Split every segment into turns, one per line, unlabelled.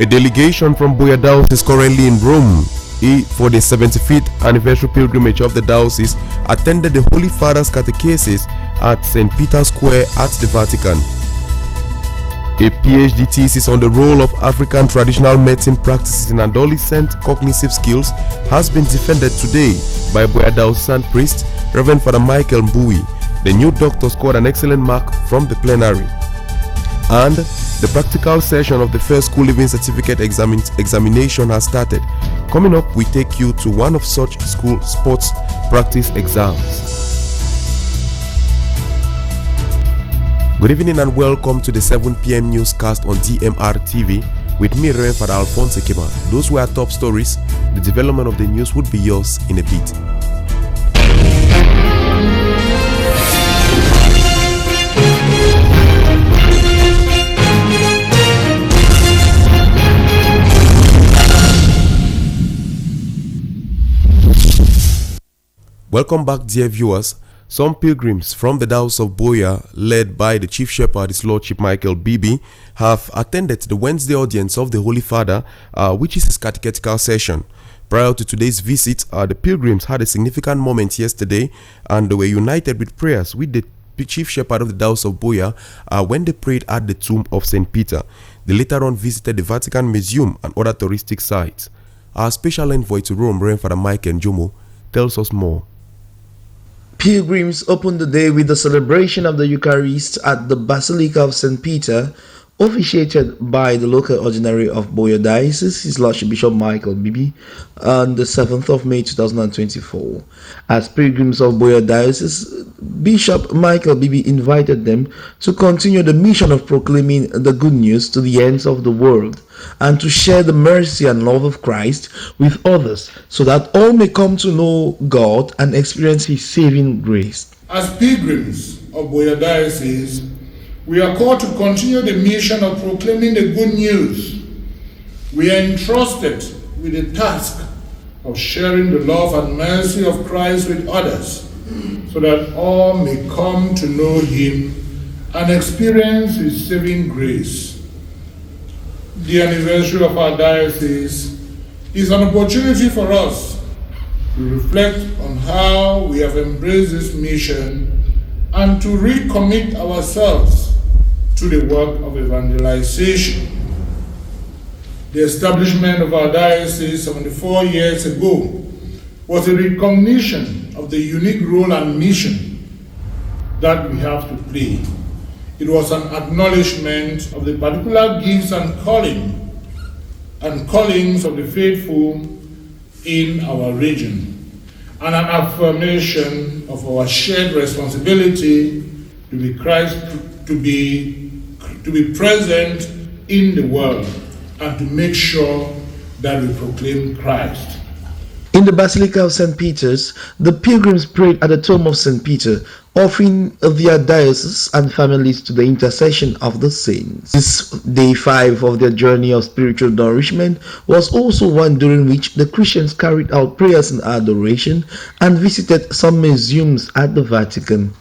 A delegation from Buea Diocese is currently in Rome for the 75th anniversary pilgrimage of the diocese attended the Holy Father's catechesis at St. Peter's Square at the Vatican. A PhD thesis on the role of African traditional medicine practices in adolescent cognitive skills has been defended today by Buea Diocesan priest Reverend Father Michael Mbui. The new doctor scored an excellent mark from the plenary. And the practical session of the first school living certificate examination has started. Coming up, we take you to one of such school sports practice exams. Good evening and welcome to the 7 p.m. newscast on DMR TV with me, Reverend Father Alphonse Ekeba. Those were top stories. The development of the news would be yours in a bit. Welcome back, dear viewers. Some pilgrims from the Diocese of Buea, led by the Chief Shepherd, His Lordship Michael Bibi, have attended the Wednesday audience of the Holy Father, which is his catechetical session. Prior to today's visit, the pilgrims had a significant moment yesterday, and they were united with prayers with the Chief Shepherd of the Diocese of Buea when they prayed at the tomb of St. Peter. They later on visited the Vatican Museum and other touristic sites. Our special envoy to Rome, Reverend Father Mike Njomo, tells us more.
Pilgrims opened the day with the celebration of the Eucharist at the Basilica of St. Peter, officiated by the local ordinary of Buea Diocese, His Lordship Bishop Michael Bibi, on the 7th of May 2024. As pilgrims of Buea Diocese, Bishop Michael Bibi invited them to continue the mission of proclaiming the good news to the ends of the world and to share the mercy and love of Christ with others so that all may come to know God and experience His saving grace.
As pilgrims of Buea Diocese, we are called to continue the mission of proclaiming the good news. We are entrusted with the task of sharing the love and mercy of Christ with others, so that all may come to know Him and experience His saving grace. The anniversary of our diocese is an opportunity for us to reflect on how we have embraced this mission and to recommit ourselves to the work of evangelization. The establishment of our diocese 74 years ago was a recognition of the unique role and mission that we have to play. It was an acknowledgement of the particular gifts and callings of the faithful in our region, and an affirmation of our shared responsibility to be Christ, to be present in the world, and to make sure that we proclaim Christ.
In the Basilica of St. Peter's, the pilgrims prayed at the tomb of St. Peter, offering their diocese and families to the intercession of the saints. This day 5 of their journey of spiritual nourishment was also one during which the Christians carried out prayers and adoration and visited some museums at the Vatican.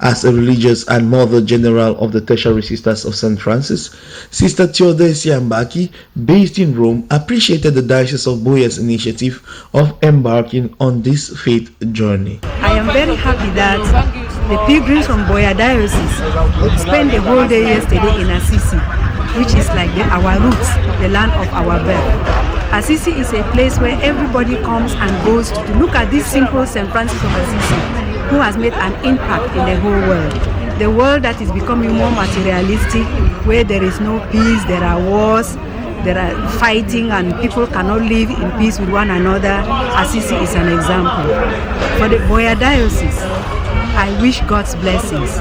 As a religious and Mother General of the Tertiary Sisters of St. Francis, Sister Theodosia Mbaki, based in Rome, appreciated the Diocese of Buea's initiative of embarking on this faith journey.
I am very happy that the pilgrims from Buea Diocese spent the whole day yesterday in Assisi, which is like our roots, the land of our birth. Assisi is a place where everybody comes and goes to look at this simple St. Francis of Assisi, who has made an impact in the whole world. The world that is becoming more materialistic, where there is no peace, there are wars, there are fighting, and people cannot live in peace with one another. Assisi is an example. For the Buea Diocese, I wish God's blessings,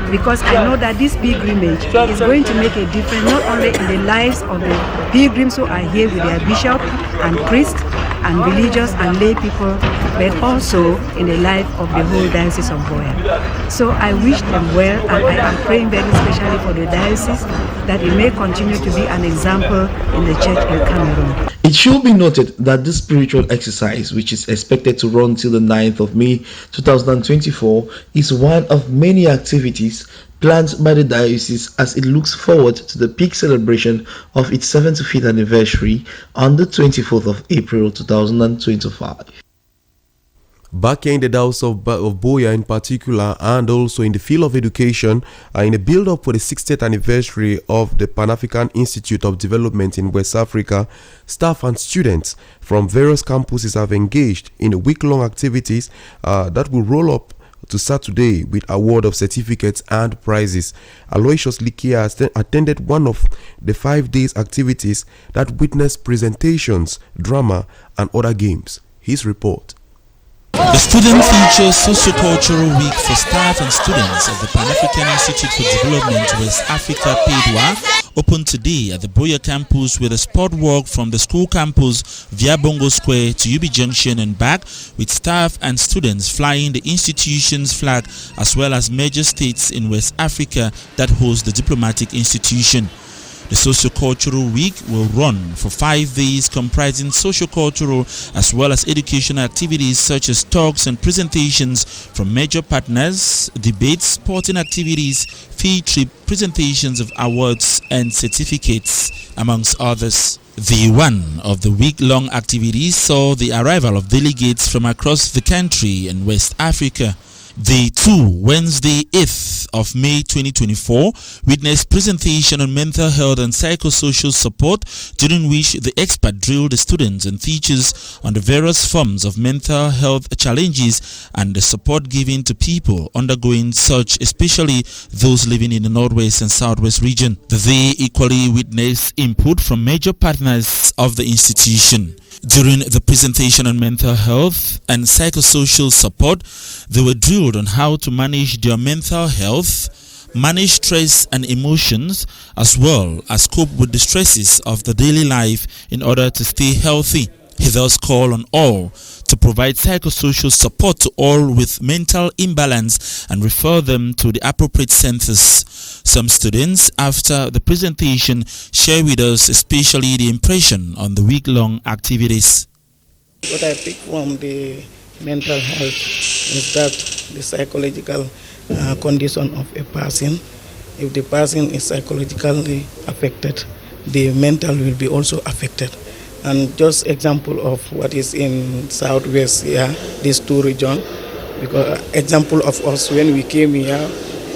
because I know that this pilgrimage is going to make a difference not only in the lives of the pilgrims who are here with their bishop and priest and religious and lay people, but also in the life of the whole Diocese of Buea. So I wish them well, and I am praying very especially for the diocese that it may continue to be an example in the Church in Cameroon.
It should be noted that this spiritual exercise, which is expected to run till the 9th of May 2024, is one of many activities planned by the diocese as it looks forward to the peak celebration of its 75th anniversary on the 24th of April 2025.
Back here in the Diocese of Buea in particular, and also in the field of education, in a build-up for the 60th anniversary of the Pan-African Institute of Development in West Africa, staff and students from various campuses have engaged in a week-long activities that will roll up to Saturday with award of certificates and prizes. Aloysius Likia attended one of the 5 days activities that witnessed presentations, drama, and other games. His report.
The Student Features Sociocultural Week for staff and students of the Pan-African Institute for Development West Africa PADWA opened today at the Buea campus with a sport walk from the school campus via Bongo Square to UB Junction and back, with staff and students flying the institution's flag as well as major states in West Africa that host the diplomatic institution. The Sociocultural Week will run for 5 days, comprising sociocultural as well as educational activities such as talks and presentations from major partners, debates, sporting activities, field trip, presentations of awards and certificates, amongst others. The one of the week-long activities saw the arrival of delegates from across the country and West Africa. The 2 Wednesday 8th of May 2024 witnessed presentation on mental health and psychosocial support, during which the expert drilled the students and teachers on the various forms of mental health challenges and the support given to people undergoing such, especially those living in the Northwest and Southwest region. They equally witnessed input from major partners of the institution. During the presentation on mental health and psychosocial support, they were drilled on how to manage their mental health, manage stress and emotions, as well as cope with the stresses of the daily life in order to stay healthy. He thus called on all to provide psychosocial support to all with mental imbalance and refer them to the appropriate centers. Some students, after the presentation, share with us especially the impression on the week-long activities.
What I pick from the mental health is that the psychological condition of a person. If the person is psychologically affected, the mental will be also affected. And just example of what is in Southwest here, these 2 regions, because example of us when we came here,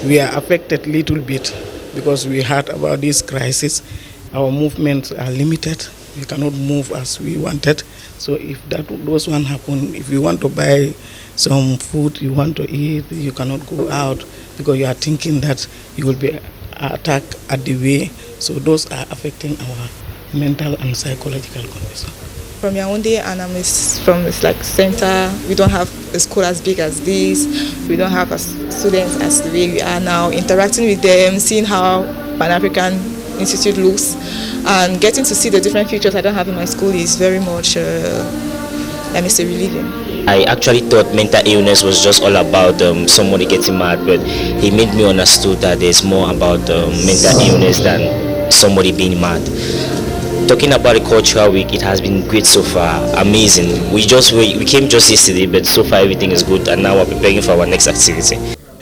we are affected little bit because we heard about this crisis. Our movements are limited. We cannot move as we wanted. So if those one happen, if you want to buy some food, you want to eat, you cannot go out because you are thinking that you will be attacked at the way. So those are affecting our mental and psychological condition.
From Yaoundé, and I'm from this center. We don't have a school as big as this. We don't have students as the way we are now. Interacting with them, seeing how Pan-African Institute looks, and getting to see the different features I don't have in my school is very much, relieving.
I actually thought mental illness was just all about somebody getting mad, but he made me understood that there's more about mental illness than somebody being mad. Talking about the cultural week, it has been great so far, amazing. We came just yesterday, but so far everything is good, and now we're preparing for our next activity.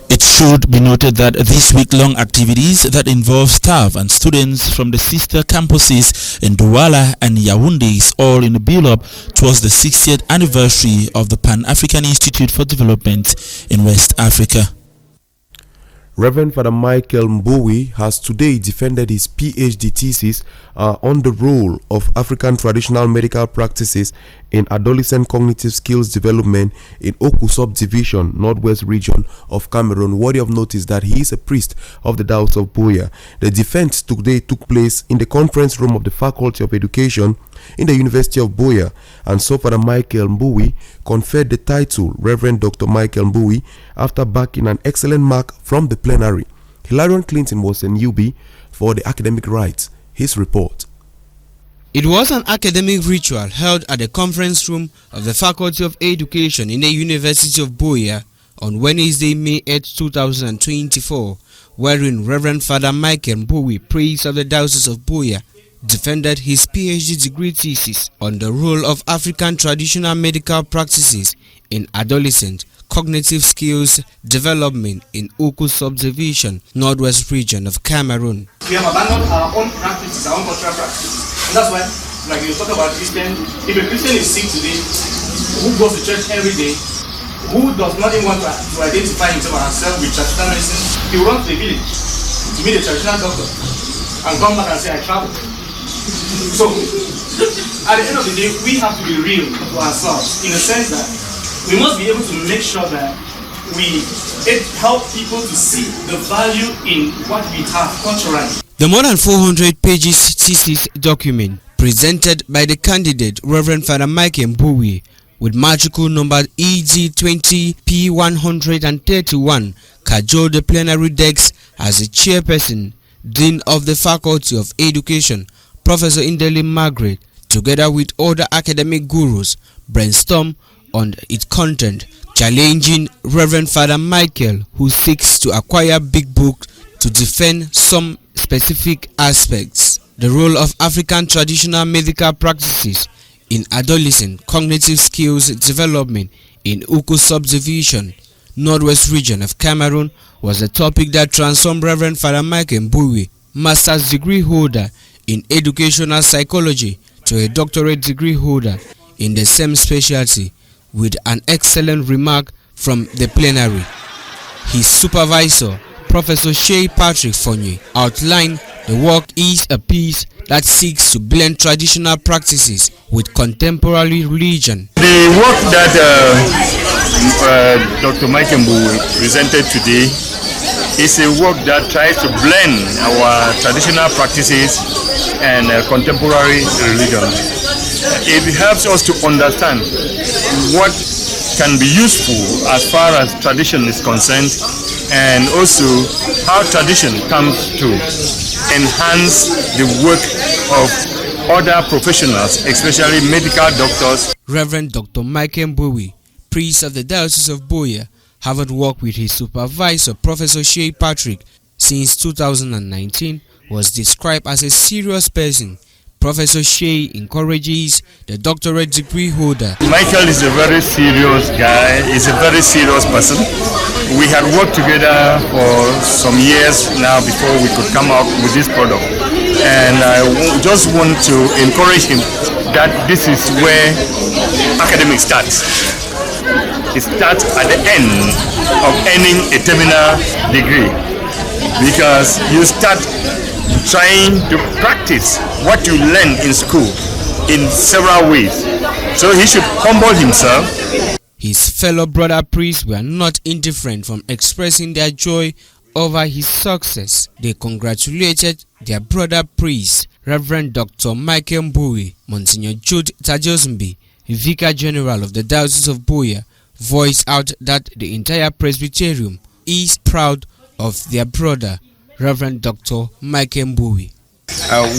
It should be noted that these week-long activities that involve staff and students from the sister campuses in Douala and Yaoundé is all in the build-up towards the 60th anniversary of the Pan-African Institute for Development in West Africa.
Reverend Father Michael Mboui has today defended his PhD thesis on the role of African traditional medical practices in adolescent cognitive skills development in Oku subdivision, Northwest region of Cameroon. Worthy of notice that he is a priest of the Diocese of Buea. The defense today took place in the conference room of the Faculty of Education in the University of Buea, and so Father Michael Mboui conferred the title Reverend Dr. Michael Mboui after backing an excellent mark from the plenary. Hilarion Clinton was in UB for the academic rites. His report.
It was an academic ritual held at the conference room of the Faculty of Education in the University of Buea on Wednesday, May 8, 2024, wherein Reverend Father Michael Mboui, priest of the Diocese of Buea, defended his PhD degree thesis on the role of African traditional medical practices in adolescent cognitive skills development in Uku subdivision, Northwest region of Cameroon.
We have abandoned our own practices, our own cultural practices. And that's why, like you talk about Christian, if a Christian is sick today, who goes to church every day, who does not even want to identify himself or herself with traditional medicine, he will run to the village to meet a traditional doctor and come back and say, I traveled. So, at the end of the day, we have to be real to ourselves in the sense that we must be able to make sure that we help people to see the value in what we have culturally.
The more than 400 pages thesis document presented by the candidate Reverend Father Mike Mbui with magical number EG20P131 cajoled the plenary decks as the chairperson, Dean of the Faculty of Education, Professor Indeli Margaret, together with other academic gurus, brainstorm on its content, challenging Reverend Father Michael, who seeks to acquire big books to defend some specific aspects. The role of African traditional medical practices in adolescent cognitive skills development in Uku subdivision, Northwest region of Cameroon, was a topic that transformed Reverend Father Mike Mbui, master's degree holder in educational psychology, to a doctorate degree holder in the same specialty, with an excellent remark from the plenary. His supervisor, Professor Shea Patrick Fonye, outlined the work is a piece that seeks to blend traditional practices with contemporary religion.
The work that Dr. Mike Mbui presented today is a work that tries to blend our traditional practices and contemporary religion. It helps us to understand what can be useful as far as tradition is concerned, and also how tradition comes to enhance the work of other professionals, especially medical doctors.
Reverend Dr. Mike Mbui, priest of the Diocese of Buea, having worked with his supervisor, Professor Shea Patrick, since 2019, was described as a serious person. Professor Shea encourages the doctorate degree holder.
Michael is a very serious guy, he's a very serious person. We had worked together for some years now before we could come out with this product. And I just want to encourage him that this is where academics starts. It starts at the end of earning a terminal degree, because you start trying to practice what you learn in school in several ways. So he should humble himself.
His fellow brother priests were not indifferent from expressing their joy over his success. They congratulated their brother priest, Reverend Dr. Michael Mbui. Monsignor Jude Tajosmbi, Vicar General of the Diocese of Buea, voiced out that the entire Presbyterium is proud of their brother, Reverend Dr. Mike Mbui.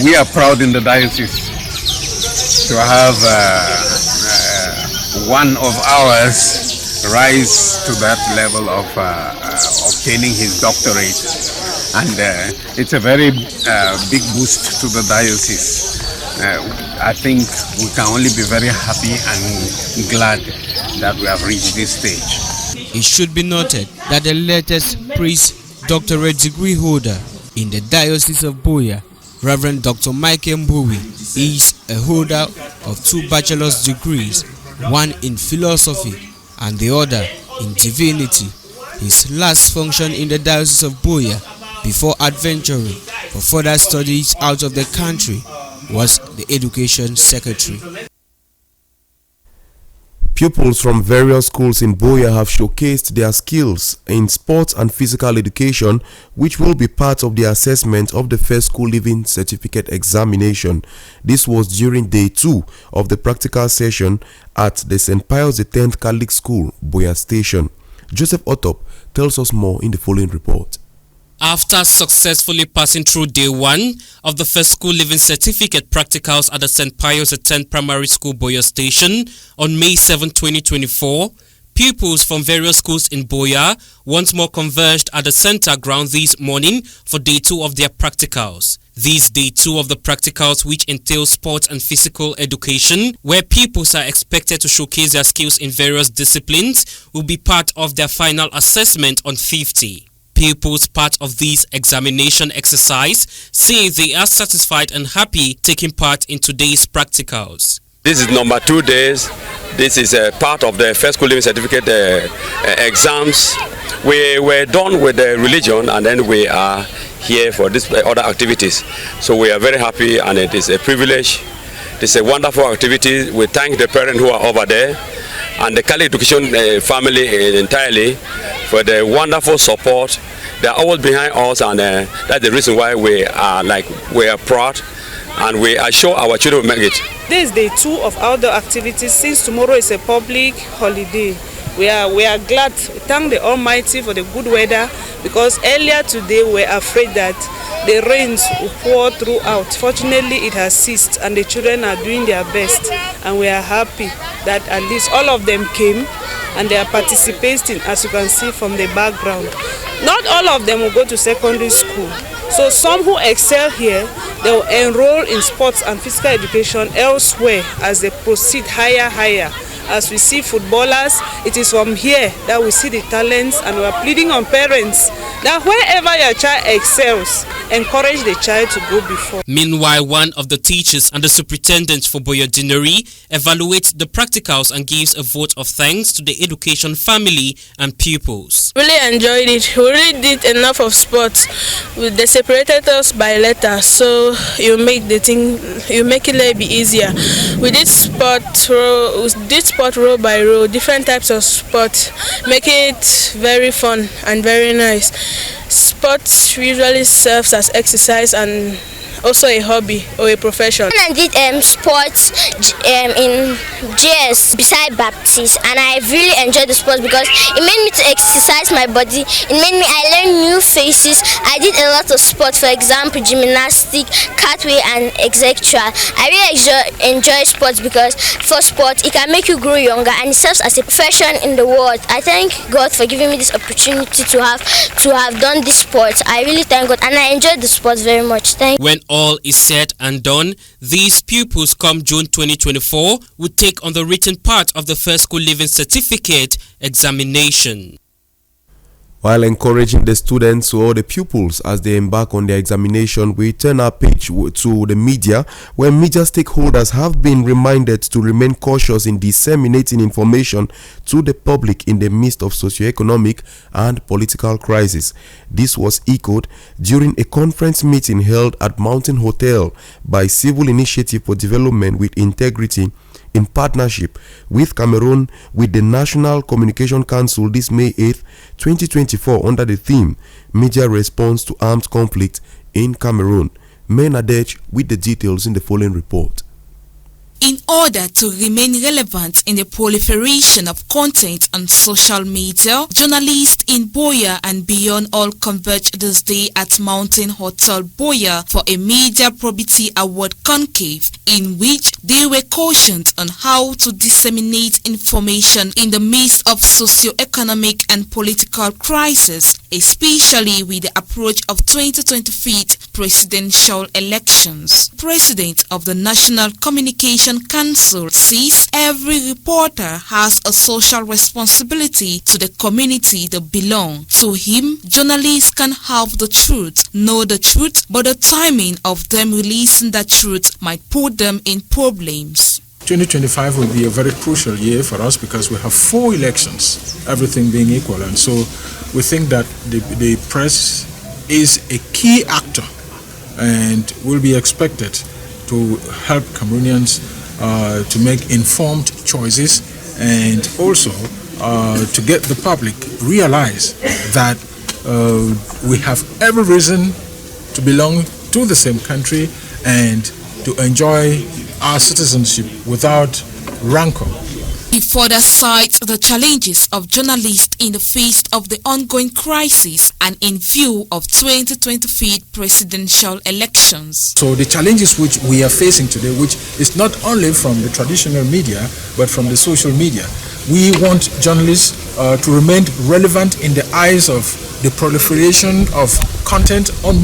We are proud in the diocese to have one of ours rise to that level of obtaining his doctorate, and it's a very big boost to the diocese. I think we can only be very happy and glad that we have reached this stage.
It should be noted that the latest priest doctorate degree holder in the Diocese of Buea, Reverend Dr. Mike Mbui, is a holder of 2 bachelor's degrees, one in philosophy and the other in divinity. His last function in the Diocese of Buea before adventuring for further studies out of the country was the Education Secretary.
Pupils from various schools in Buea have showcased their skills in sports and physical education, which will be part of the assessment of the first school living certificate examination. This was during day 2 of the practical session at the St. Pius X Catholic School, Buea Station. Joseph Otop tells us more in the following report.
After successfully passing through day 1 of the first school living certificate practicals at the St. Pius X Primary School, Buea Station on May 7, 2024, pupils from various schools in Buea once more converged at the center ground this morning for day 2 of their practicals. This day 2 of the practicals, which entails sports and physical education, where pupils are expected to showcase their skills in various disciplines, will be part of their final assessment on 50. Pupils part of this examination exercise say they are satisfied and happy taking part in today's practicals.
This is number 2 days. This is a part of the first school living certificate exams. We were done with the religion and then we are here for this other activities. So we are very happy and it is a privilege. It's a wonderful activity. We thank the parents who are over there and the Kali Education family entirely for the wonderful support. They are always behind us and that's the reason why we are proud and we are sure our children will make it.
This is day 2 of outdoor activities since tomorrow is a public holiday. We are glad, thank the Almighty for the good weather, because earlier today we were afraid that the rains will pour throughout. Fortunately it has ceased and the children are doing their best, and we are happy that at least all of them came and they are participating, as you can see from the background. Not all of them will go to secondary school. So some who excel here, they will enroll in sports and physical education elsewhere as they proceed higher. As we see footballers, it is from here that we see the talents, and we are pleading on parents that wherever your child excels, encourage the child to go before.
Meanwhile, one of the teachers and the superintendent for Boyardineri evaluates the practicals and gives a vote of thanks to the education family and pupils.
Really enjoyed it. We really did enough of sports. They separated us by letters, so you make it a little bit easier. We did sport row by row, different types of sports, make it very fun and very nice. Sports usually serves as exercise and also a hobby or a profession.
I did sports in JS beside Baptist, and I really enjoyed the sports because it made me to exercise my body. It made me, I learned new faces. I did a lot of sports, for example, gymnastics, cartwheel, and etc. I really enjoy sports because for sport, it can make you grow younger and it serves as a profession in the world. I thank God for giving me this opportunity to have done this sport. I really thank God, and I enjoyed the sports very much. Thank you.
When all is said and done, these pupils come June 2024 will take on the written part of the first school living certificate examination.
While encouraging the students or the pupils as they embark on their examination, we turn our page to the media, where media stakeholders have been reminded to remain cautious in disseminating information to the public in the midst of socio-economic and political crisis. This was echoed during a conference meeting held at Mountain Hotel by Civil Initiative for Development with Integrity in partnership with Cameroon with the National Communication Council this May 8, 2024 under the theme Media Response to Armed Conflict in Cameroon. Menadej with the details in the following report.
In order to remain relevant in the proliferation of content on social media, journalists in Buea and beyond all converged this day at Mountain Hotel Buea for a Media Probity Award conclave, in which they were cautioned on how to disseminate information in the midst of socio-economic and political crisis, especially with the approach of 2025 presidential elections. President of the National Communication Council says every reporter has a social responsibility to the community they belong. To him, journalists can have the truth, know the truth, but the timing of them releasing that truth might put them in problems.
2025 will be a very crucial year for us because we have 4 elections, everything being equal, and so we think that the press is a key actor and will be expected to help Cameroonians to make informed choices, and also to get the public realize that we have every reason to belong to the same country and to enjoy our citizenship without rancor.
He further cites the challenges of journalists in the face of the ongoing crisis and in view of 2025 presidential elections.
So the challenges which we are facing today, which is not only from the traditional media, but from the social media, we want journalists to remain relevant in the eyes of the proliferation of content on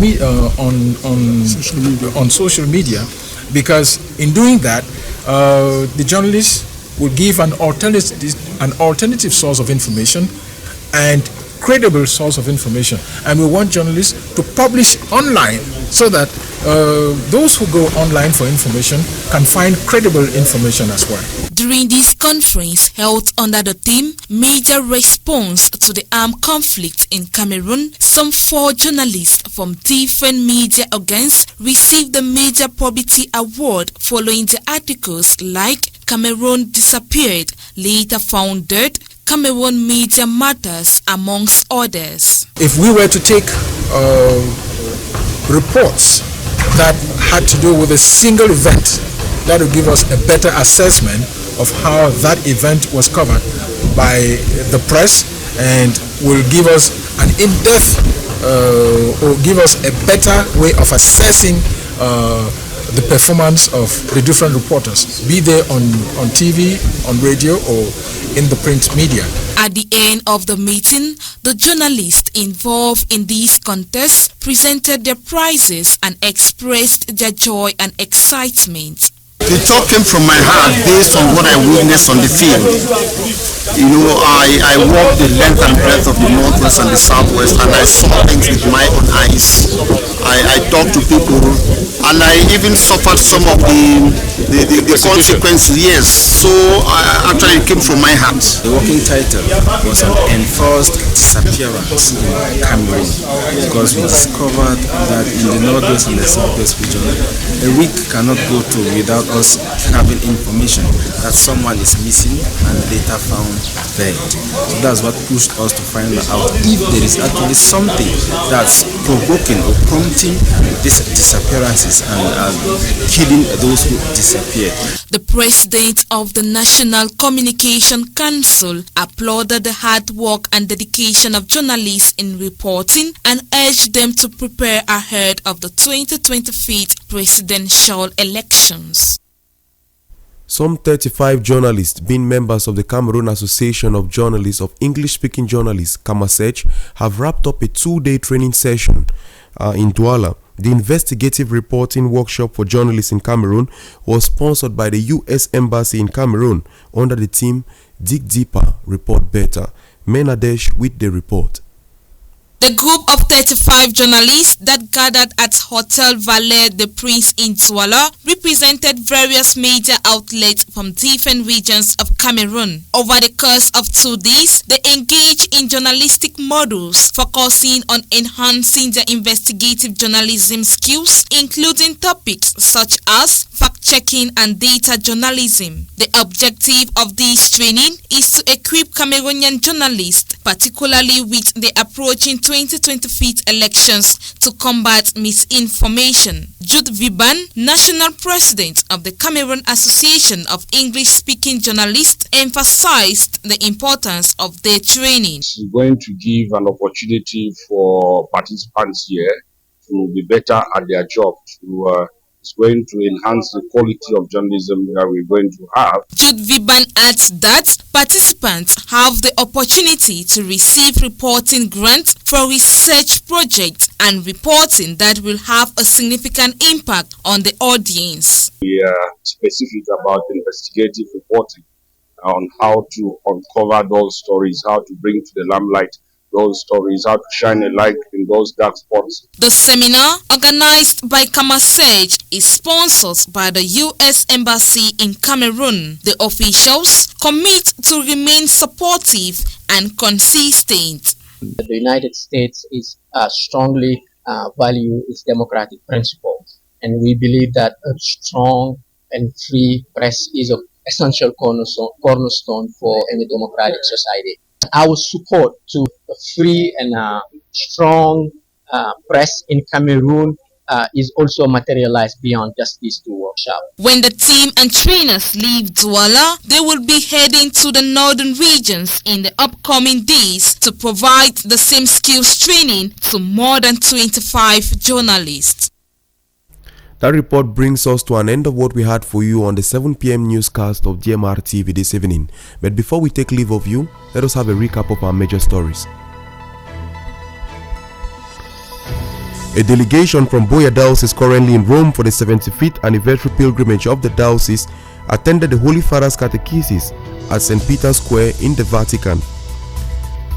social media, because in doing that, the journalists will give an alternative source of information and credible source of information, and we want journalists to publish online so that those who go online for information can find credible information as well.
During this conference held under the theme Major Response to the Armed Conflict in Cameroon, some 4 journalists from different media organs received the Major Probity Award following the articles like Cameroon Disappeared, Later Found Dead, Cameroon Media Matters, amongst others.
If we were to take reports that had to do with a single event, that would give us a better assessment of how that event was covered by the press, and will give us an in-depth or give us a better way of assessing the performance of the different reporters, be they on TV, on radio, or in the print media.
At the end of the meeting, the journalists involved in these contests presented their prizes and expressed their joy and excitement.
The talk came from my heart based on what I witnessed on the field. You know, I walked the length and breadth of the Northwest and the Southwest, and I saw things with my own eyes. I talked to people, and I even suffered some of the consequences, yes. So actually it came from my heart.
The working title was on enforced disappearance in Cameroon, because we discovered that in the Northwest and the Southwest region, a week cannot go to without us having information that someone is missing and later found dead. So that's what pushed us to find out if there is actually something that's provoking or prompting these disappearances and killing those who disappeared.
The president of the National Communication Council applauded the hard work and dedication of journalists in reporting and urged them to prepare ahead of the 2025 presidential elections.
Some 35 journalists, being members of the Cameroon Association of Journalists of English-Speaking Journalists, CAMASEJ, have wrapped up a 2-day training session in Douala. The investigative reporting workshop for journalists in Cameroon was sponsored by the U.S. Embassy in Cameroon under the theme Dig Deeper, Report Better. Menadesh with the report.
The group of 35 journalists that gathered at Hotel Valet de Prince in Douala represented various media outlets from different regions of Cameroon. Over the course of 2 days, they engaged in journalistic models focusing on enhancing their investigative journalism skills, including topics such as fact-checking and data journalism. The objective of this training is to equip Cameroonian journalists, particularly with the approaching 2025 elections, to combat misinformation. Jude Viban, National President of the Cameroon Association of English-Speaking Journalists, emphasized the importance of their training.
It's going to give an opportunity for participants here to be better at their job, it's going to enhance the quality of journalism that we're going to have.
Jude Viban adds that participants have the opportunity to receive reporting grants for research projects and reporting that will have a significant impact on the audience.
We are specific about investigative reporting on how to uncover those stories, how to bring to the limelight those stories, how to shine a light in those dark spots.
The seminar, organized by CAMASEJ, is sponsored by the U.S. Embassy in Cameroon. The officials commit to remain supportive and consistent.
The United States is strongly value its democratic principles, and we believe that a strong and free press is an essential cornerstone for any democratic society. Our support to a free and strong press in Cameroon is also materialized beyond just these 2 workshops.
When the team and trainers leave Douala, they will be heading to the northern regions in the upcoming days to provide the same skills training to more than 25 journalists.
That report brings us to an end of what we had for you on the 7 p.m. newscast of DMR TV this evening. But before we take leave of you, let us have a recap of our major stories. A delegation from Buea Diocese currently in Rome for the 75th anniversary pilgrimage of the diocese attended the Holy Father's catechesis at St. Peter's Square in the Vatican.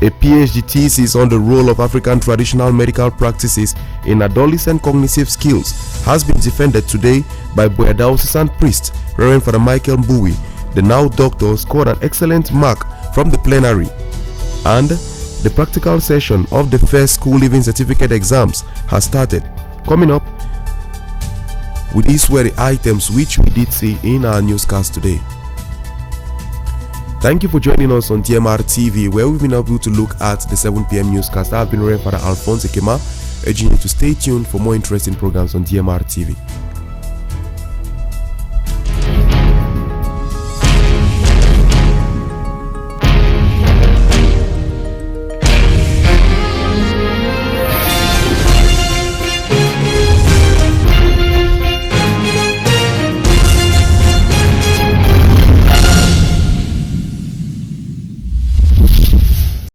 A PhD thesis on the role of African traditional medical practices in adolescent cognitive skills has been defended today by Buea Diocesan priest Reverend Father Michael Mbui. The now doctor scored an excellent mark from the plenary, and the practical session of the first school living certificate exams has started. Coming up, with these were the items which we did see in our newscast today. Thank you for joining us on DMR TV, where we've been able to look at the 7 p.m. newscast. I've been Reverend Father Alphonse Ekema, urging you to stay tuned for more interesting programs on DMR TV.